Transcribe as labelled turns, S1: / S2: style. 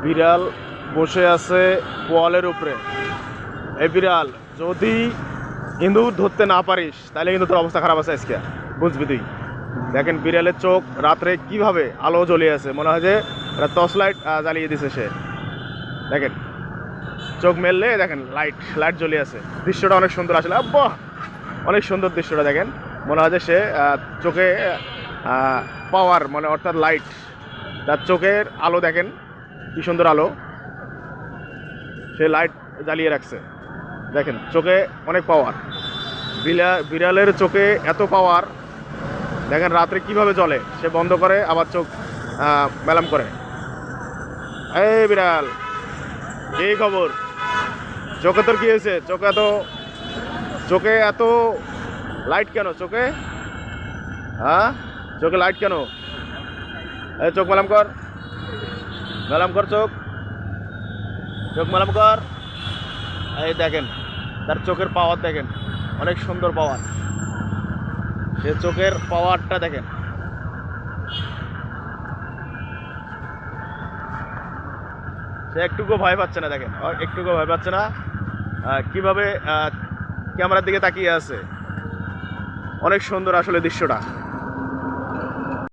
S1: বিড়াল বসে আছে পোয়ালের উপরে। এই বিড়াল যদি ইঁদুর ধরতে না পারিস তাহলে কিন্তু তোর অবস্থা খারাপ আছে আজকে, বুঝবি তুই। দেখেন বিড়ালের চোখ রাত্রে কিভাবে আলো জ্বলে আছে, মনে হয় যে টর্চ লাইট জ্বালিয়ে দিছে সে। দেখেন চোখ মেললে দেখেন লাইট লাইট জ্বলে আছে। দৃশ্যটা অনেক সুন্দর আসলে, বাহ অনেক সুন্দর দৃশ্যটা। দেখেন মনে হয় যে সে চোখে পাওয়ার মানে অর্থাৎ লাইট, তার চোখের আলো দেখেন কি সুন্দর আলো, সে লাইট জ্বালিয়ে রাখছে। দেখেন চোখে অনেক পাওয়ার, বিড়ালের চোখে এত পাওয়ার। দেখেন রাত্রে কিভাবে জ্বলে, সে বন্ধ করে আবার চোখ মেলাম করে। এই বিড়াল এই খবর, চোখে তোর কি হয়েছে? চোখে এত লাইট কেন চোখে? হ্যাঁ চোখে লাইট কেন? এই চোখ মেলাম কর, মেলাম কর, চোখ মেলাম কর। এই দেখেন তার চোখের পাওয়ার দেখেন, অনেক সুন্দর পাওয়ার। সে চোখের পাওয়ারটা দেখেন। সে একটুকু ভয় পাচ্ছে না, দেখেন একটুকু ভয় পাচ্ছে না। কিভাবে ক্যামেরার দিকে তাকিয়ে আছে, অনেক সুন্দর আসলে দৃশ্যটা।